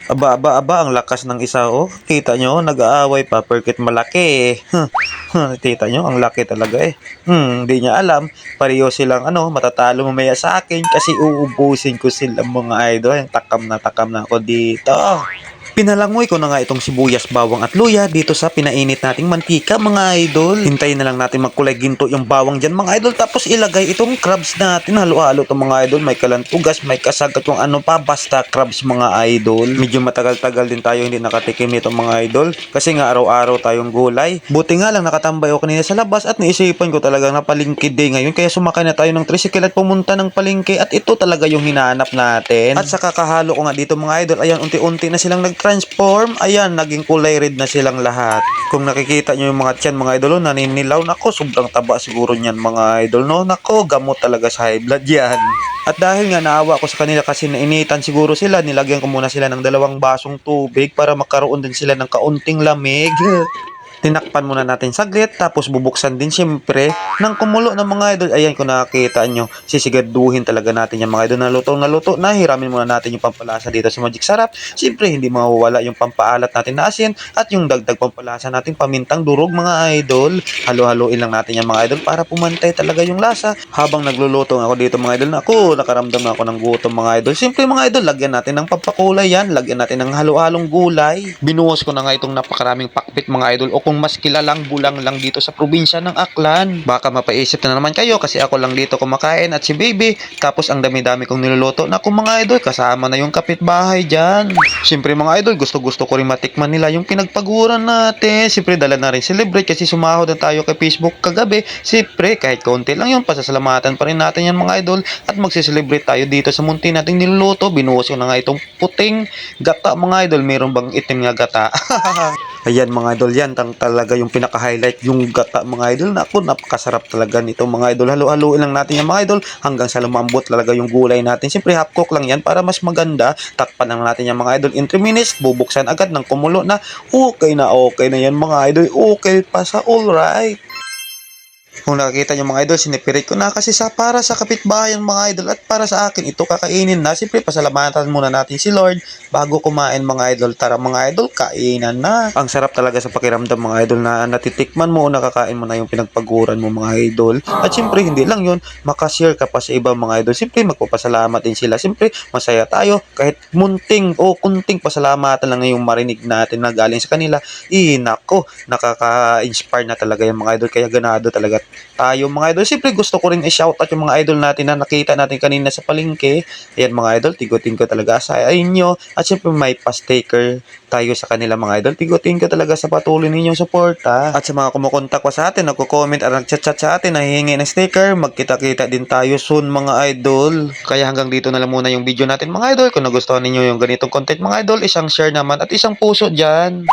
Aba, ang lakas ng isa, oh. Kita nyo, nag-aaway pa, perkit malaki, eh. Kita nyo, ang laki talaga, eh. Di niya alam, pareho silang, matatalo mamaya sa akin kasi uubusin ko sila mga idol. Takam na ako dito. Pinalangoy ko na nga itong sibuyas, bawang at luya dito sa pinainit nating mantika mga idol. Hintayin na lang natin magkulay ginto yung bawang dyan mga idol. Tapos ilagay itong crabs natin. Halo-halo itong mga idol. May kalantugas, may kasag at yung ano pa. Basta crabs mga idol. Medyo matagal-tagal din tayo hindi nakatikim nito mga idol. Kasi nga araw-araw tayong gulay. Buti nga lang nakatambay ako kanina sa labas at naisipan ko talagang napalingki day ngayon. Kaya sumakay na tayo ng tricycle at pumunta ng palengke. At ito talaga yung hinahanap natin. At sa kakahalo ko nga dito mga idol. Ayan, unti-unti na silang transform, ayan, naging kulay red na silang lahat. Kung nakikita nyo yung mga tiyan, mga idol, naninilaw, nako, sobrang taba siguro niyan, mga idol, no? Nako, gamot talaga sa high blood yan. At dahil nga naawa ko sa kanila kasi nainitan siguro sila, nilagyan ko muna sila ng 2 basong tubig para magkaroon din sila ng kaunting lamig. Tinakpan muna natin saglit, tapos bubuksan din siyempre ng kumulo ng mga idol. Ayan, kung nakakita nyo, sisigaduhin talaga natin yung mga idol na luto na. Hiramin muna natin yung pampalasa dito sa Magic Sarap. Siyempre, hindi mawawala yung pampaalat natin na asin at yung dagdag pampalasa natin pamintang durog mga idol. Halo-haloin lang natin yung mga idol para pumantay talaga yung lasa. Habang nagluluto ako dito mga idol, ako nakaramdam na ako ng gutom mga idol. Siyempre mga idol, lagyan natin ng pampakulay yan. Lagyan natin ng halo-halong gulay. Binuhos ko na nga itong napakaraming pakpit mga idol, o kung mas kilalang bulang lang dito sa probinsya ng Aklan. Baka mapaisip na naman kayo kasi ako lang dito kumakain at si baby. Tapos ang dami-dami kong niluluto na kung mga idol, kasama na yung kapitbahay dyan. Siyempre mga idol, gusto-gusto ko rin matikman nila yung pinagpaguran natin. Siyempre dala na rin celebrate kasi sumahod na tayo kay Facebook kagabi. Siyempre kahit konti lang yun, pasasalamatan pa rin natin yan mga idol. At magsiselebrate tayo dito sa munti nating niluluto. Binuhos ko na nga itong puting gata mga idol. Meron bang itim nga gata? Ayan mga idol, yan talaga yung pinaka-highlight, yung gata mga idol. Naku, napakasarap talaga nito mga idol. Halo-haloin lang natin yan mga idol hanggang sa lumambot talaga yung gulay natin. Siyempre half cook lang yan para mas maganda. Takpan lang natin yan mga idol in 3 minutes. Bubuksan agad ng kumulo na okay na yan mga idol. Okay pa sa alright. Kung nakikita nyo mga idol, sinipirit ko na kasi para sa kapitbahay mga idol at para sa akin, ito kakainin na. Siyempre, pasalamatan muna natin si Lord bago kumain mga idol. Tara mga idol, kainan na. Ang sarap talaga sa pakiramdam mga idol na natitikman mo o nakakain mo na yung pinagpaguran mo mga idol. At siyempre, hindi lang yun, makashare ka pa sa ibang mga idol. Siyempre, magpapasalamat din sila. Siyempre, masaya tayo kahit munting o kunting pasalamatan lang yung marinig natin na galing sa kanila. Nako, nakaka-inspire na talaga yung mga idol. Kaya ganado talaga tayo mga idol. Siyempre gusto ko rin i-shoutout yung mga idol natin na nakita natin kanina sa palengke. Ayan mga idol, tigutin ko talaga sa inyo. At siyempre may pa-sticker tayo sa kanila mga idol. Tigutin ko talaga sa patuloy ninyong suporta. At sa mga kumukontak pa sa atin, nagko-comment at nagchat-chat sa atin, nahihingi ng sticker, magkita-kita din tayo soon mga idol. Kaya hanggang dito na lang muna yung video natin mga idol. Kung nagustuhan ninyo yung ganitong content mga idol, isang share naman at isang puso dyan.